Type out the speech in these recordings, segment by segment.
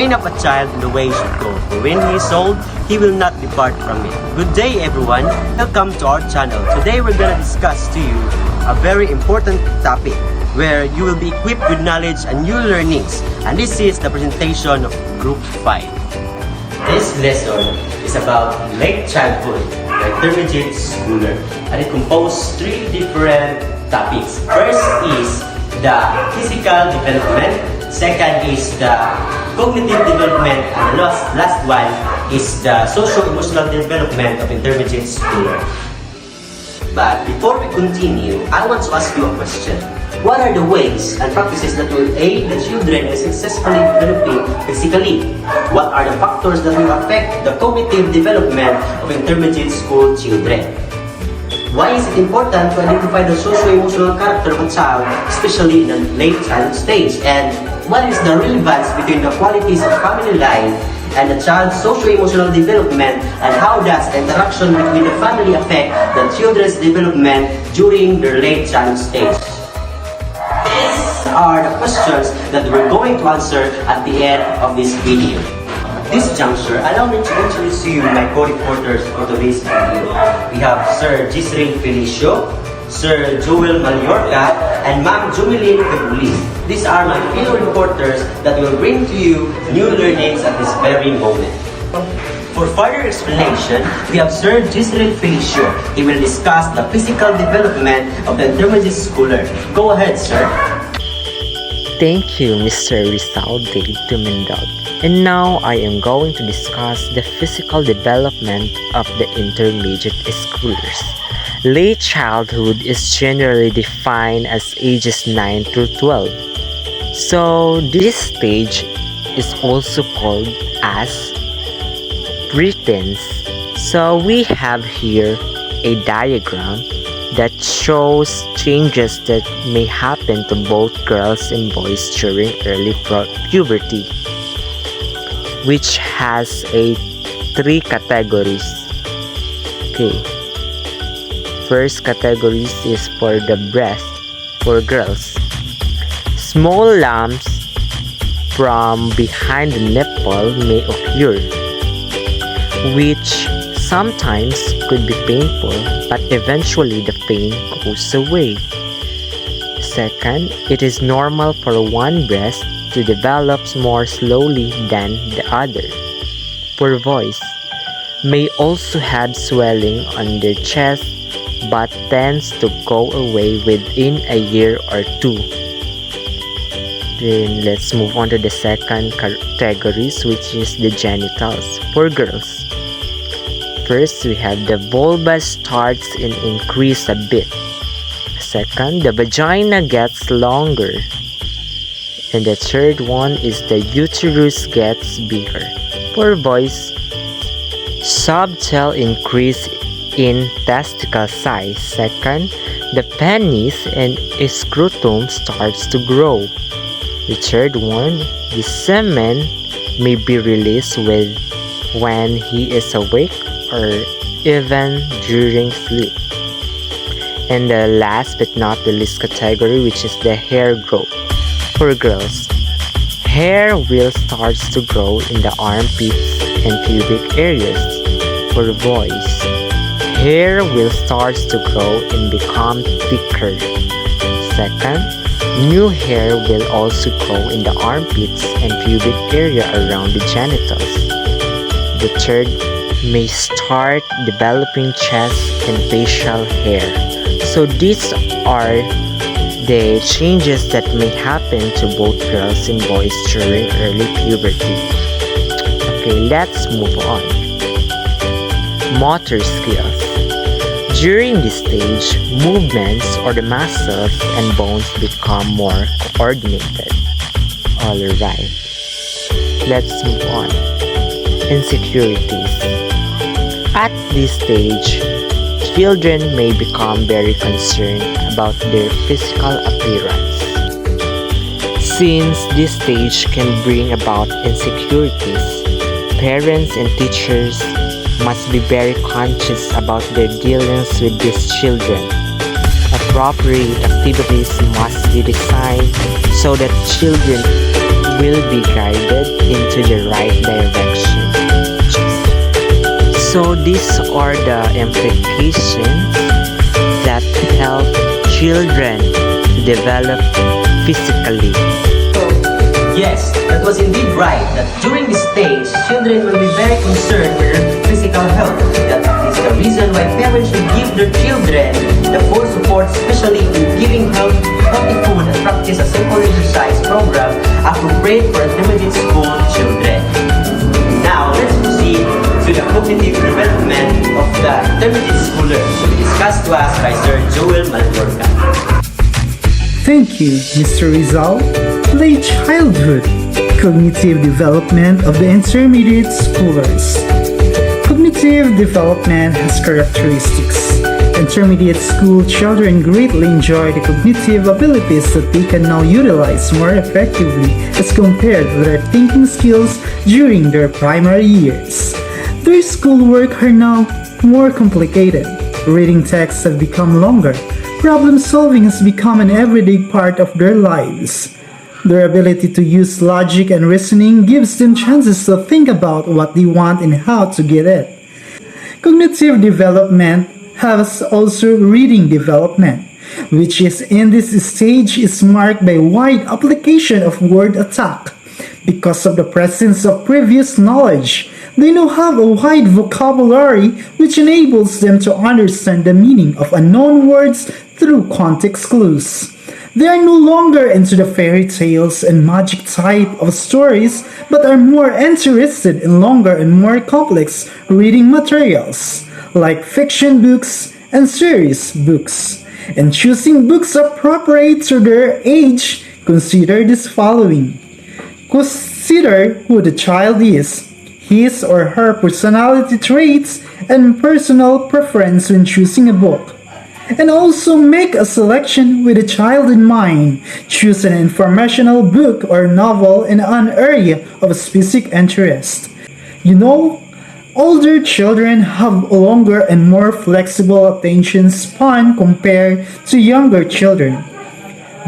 Train up a child in the way he should go, for when he is old, he will not depart from it. Good day, everyone. Welcome to our channel. Today we're gonna discuss to you a very important topic where you will be equipped with knowledge and new learnings. And this is the presentation of Group 5. This lesson is about late childhood, the intermediate schooler, and it composes 3 different topics. First is the physical development, second is the cognitive development, and the last one is the socio-emotional development of intermediate schooler. But before we continue, I want to ask you a question. What are the ways and practices that will aid the children in successfully developing physically? What are the factors that will affect the cognitive development of intermediate school children? Why is it important to identify the socio-emotional character of a child, especially in the late childhood stage? And what is the relevance between the qualities of family life and the child's socio-emotional development, and how does the interaction between the family affect the children's development during their late childhood stage? These are the questions that we're going to answer at the end of this video. At this juncture, allow me to introduce to you my co-reporters for today's video. We have Sir Gisrael Felicio, Sir Joel Mallorca, and Ma'am Jumeline Cabulis. These are my fellow reporters that will bring to you new learnings at this very moment. For further explanation, we have Sir Gisrael Felicio. He will discuss the physical development of the intermediate schooler. Go ahead, sir. Thank you, Mr. Rizal de Tumindog. And now I am going to discuss the physical development of the intermediate schoolers. Late childhood is generally defined as ages 9 through 12. So this stage is also called as preteens. So we have here a diagram that shows changes that may happen to both girls and boys during early puberty, which has 3 categories. Okay. First categories is for the breast for girls. Small lumps from behind the nipple may occur, which sometimes could be painful, but eventually the pain goes away. Second, it is normal for one breast to develop more slowly than the other. For boys, may also have swelling on their chest, but tends to go away within a year or 2. Then let's move on to the second categories, which is the genitals for girls. First, we have the vulva starts and increase a bit. Second, the vagina gets longer. And the third one is the uterus gets bigger. For boys, subtle increase in testicle size. Second, the penis and scrotum starts to grow. The third one, the semen may be released when he is awake or even during sleep. And the last but not the least category, which is the hair growth. For girls, hair will start to grow in the armpits and pubic areas. For boys, hair will start to grow and become thicker. Second, new hair will also grow in the armpits and pubic area around the genitals. The third may start developing chest and facial hair. So these are the changes that may happen to both girls and boys during early puberty. Okay, let's move on. Motor skills. During this stage, movements or the muscles and bones become more coordinated. Alright, let's move on. Insecurities. At this stage, children may become very concerned about their physical appearance. Since this stage can bring about insecurities, parents and teachers must be very conscious about their dealings with these children. Appropriate activities must be designed so that children will be guided into the right direction. So these are the implications that help children develop physically. Yes, that was indeed right, that during this stage, children will be very concerned with their physical health. That is the reason why parents should give their children the full support, especially in giving healthy food and practice a simple exercise program appropriate for intermediate school children. Now, let's proceed to the cognitive development of the intermediate schoolers to be discussed to us by Sir Joel Malgorca. Thank you, Mr. Rizal. Late childhood, cognitive development of the intermediate schoolers. Cognitive development has characteristics. Intermediate school children greatly enjoy the cognitive abilities that they can now utilize more effectively as compared with their thinking skills during their primary years. Their schoolwork are now more complicated. Reading texts have become longer. Problem solving has become an everyday part of their lives. Their ability to use logic and reasoning gives them chances to think about what they want and how to get it. Cognitive development has also reading development, which is in this stage is marked by wide application of word attack. Because of the presence of previous knowledge, they now have a wide vocabulary which enables them to understand the meaning of unknown words through context clues. They are no longer into the fairy tales and magic type of stories, but are more interested in longer and more complex reading materials, like fiction books and series books. In choosing books appropriate to their age, consider this following. Consider who the child is, his or her personality traits, and personal preference when choosing a book. And also make a selection with the child in mind. Choose an informational book or novel in an area of specific interest. You know, older children have a longer and more flexible attention span compared to younger children.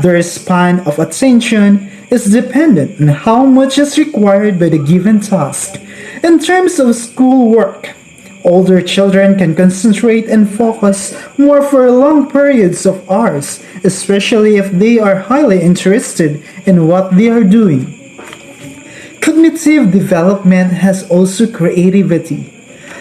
Their span of attention is dependent on how much is required by the given task. In terms of schoolwork, older children can concentrate and focus more for long periods of hours, especially if they are highly interested in what they are doing. Cognitive development has also creativity.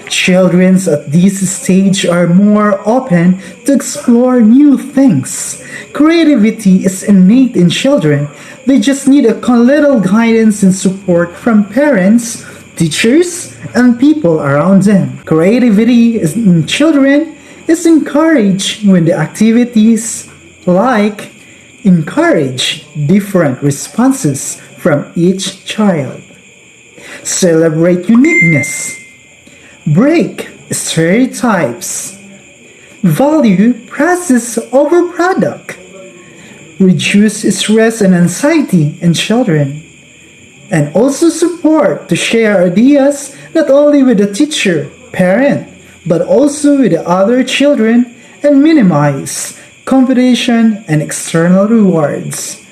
Children at this stage are more open to explore new things. Creativity is innate in children. They just need a little guidance and support from parents, teachers, and people around them. Creativity in children is encouraged when the activities like encourage different responses from each child. Celebrate uniqueness. Break stereotypes. Value process over product. Reduce stress and anxiety in children. And also support to share ideas not only with the teacher, parent, but also with the other children and minimize competition and external rewards.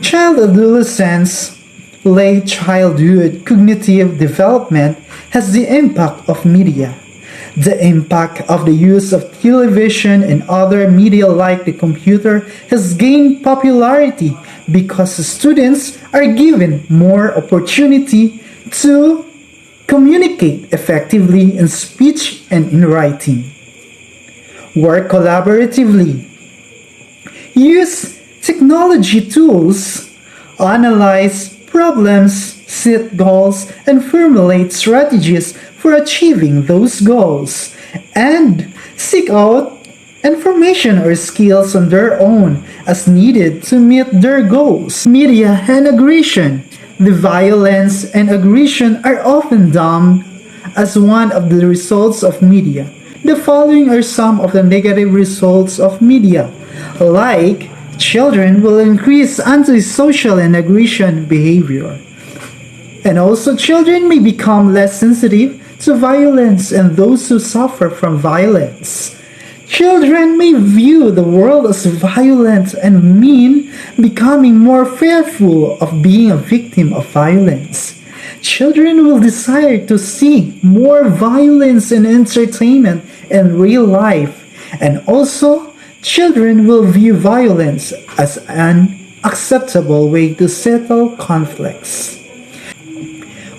Child adolescence, late childhood cognitive development has the impact of media. The impact of the use of television and other media like the computer has gained popularity because students are given more opportunity to communicate effectively in speech and in writing. Work collaboratively. Use technology tools. Analyze problems, set goals, and formulate strategies for achieving those goals. And seek out information or skills on their own as needed to meet their goals. Media and aggression. The violence and aggression are often dubbed as one of the results of media. The following are some of the negative results of media, like children will increase antisocial and aggression behavior. And also children may become less sensitive to violence and those who suffer from violence. Children may view the world as violent and mean, becoming more fearful of being a victim of violence. Children will desire to see more violence in entertainment and real life, and also children will view violence as an acceptable way to settle conflicts.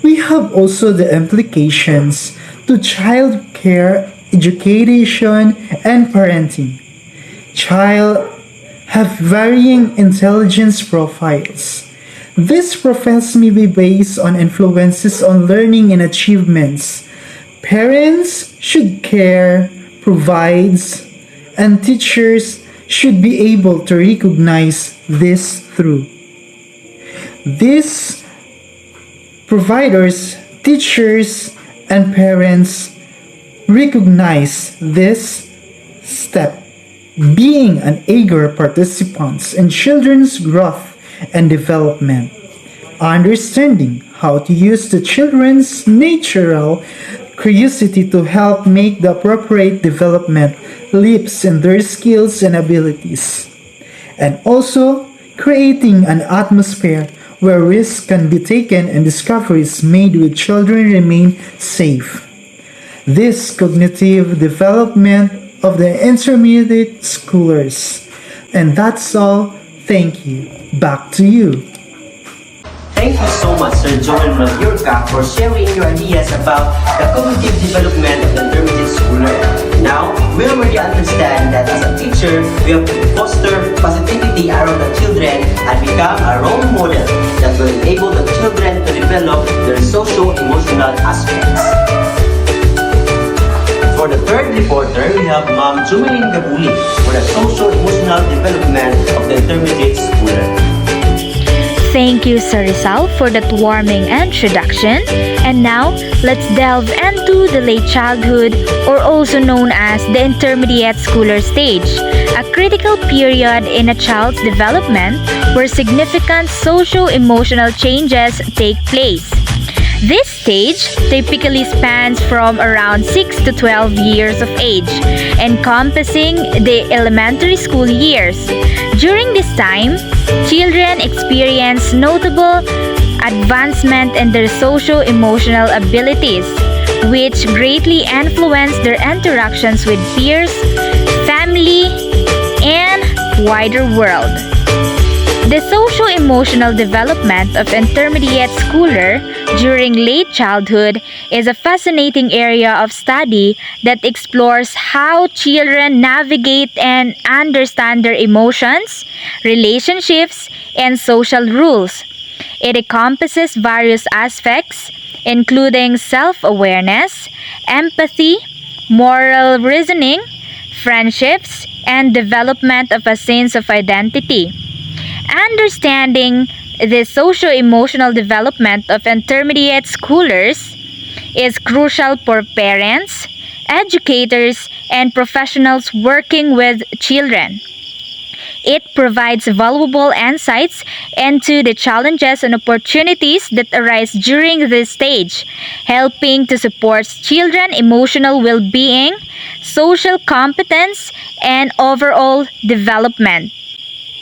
We have also the implications to child care, education, and parenting. Child have varying intelligence profiles. These profiles may be based on influences on learning and achievements. Parents should care, provides, and teachers should be able to recognize this through. These providers, teachers, and parents recognize this step, being an eager participants in children's growth and development, understanding how to use the children's natural curiosity to help make the appropriate development leaps in their skills and abilities, and also creating an atmosphere where risks can be taken and discoveries made with children remain safe. This cognitive development of the intermediate schoolers. And that's all. Thank you. Back to you. Thank you so much, Sir Joel Magliorca, for sharing your ideas about the cognitive development of the intermediate schooler. Now, we already understand that as a teacher, we have to foster positivity around the children and become a role model that will enable the children to develop their socio-emotional aspects. For the third reporter, we have Ma'am Jumelin Gabuli for the socio-emotional development of the intermediate schooler. Thank you, Sir Rizal, for that warming introduction. And now, let's delve into the late childhood, or also known as the intermediate schooler stage, a critical period in a child's development where significant socio-emotional changes take place. This stage typically spans from around 6 to 12 years of age, encompassing the elementary school years. During this time, children experience notable advancement in their socio-emotional abilities, which greatly influence their interactions with peers, family, and wider world. The socio-emotional development of intermediate schooler during late childhood is a fascinating area of study that explores how children navigate and understand their emotions, relationships, and social rules. It encompasses various aspects, including self-awareness, empathy, moral reasoning, friendships, and development of a sense of identity. Understanding the socio-emotional development of intermediate schoolers is crucial for parents, educators, and professionals working with children. It provides valuable insights into the challenges and opportunities that arise during this stage, helping to support children's emotional well-being, social competence, and overall development.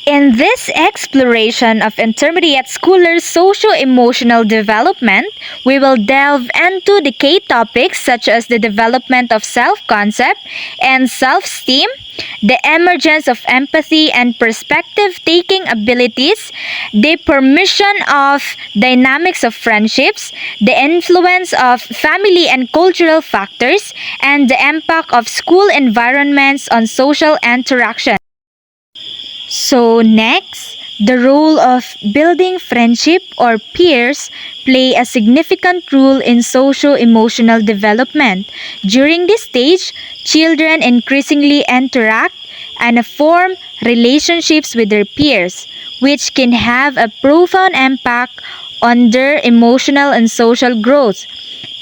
In this exploration of intermediate schoolers' socio-emotional development, we will delve into the key topics such as the development of self-concept and self-esteem, the emergence of empathy and perspective-taking abilities, the permission of dynamics of friendships, the influence of family and cultural factors, and the impact of school environments on social interaction. So next, the role of building friendship or peers play a significant role in socio-emotional development. During this stage, children increasingly interact and form relationships with their peers, which can have a profound impact on their emotional and social growth.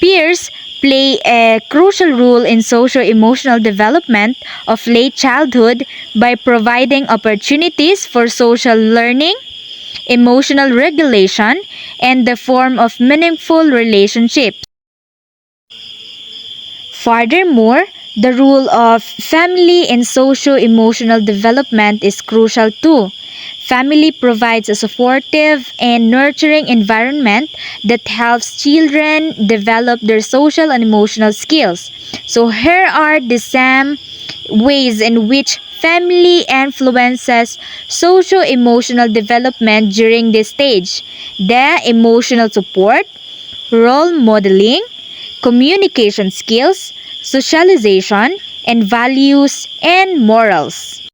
Peers play a crucial role in socio-emotional development of late childhood by providing opportunities for social learning, emotional regulation, and the form of meaningful relationships. Furthermore, The role of family in socio-emotional development is crucial too. Family provides a supportive and nurturing environment that helps children develop their social and emotional skills. So here are the some ways in which family influences socio-emotional development during this stage. The emotional support, role modeling, communication skills, socialization, and values and morals.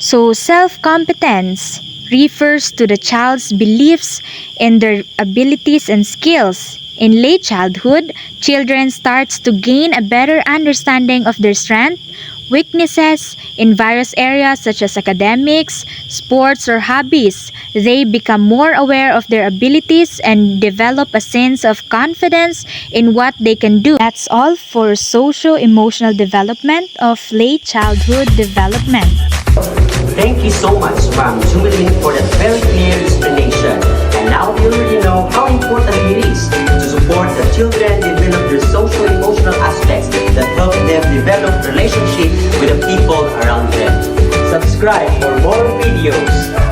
So, self-competence refers to the child's beliefs in their abilities and skills. In late childhood, children starts to gain a better understanding of their strengths, weaknesses in various areas such as academics, sports, or hobbies. They become more aware of their abilities and develop a sense of confidence in what they can do. That's all for socio-emotional development of late childhood development. Thank you so much, Ma'am Jumeline, for that very clear explanation. And now you already know how important it is to support the children develop their social emotional aspects that help them develop relationship with the people around them. Subscribe for more videos.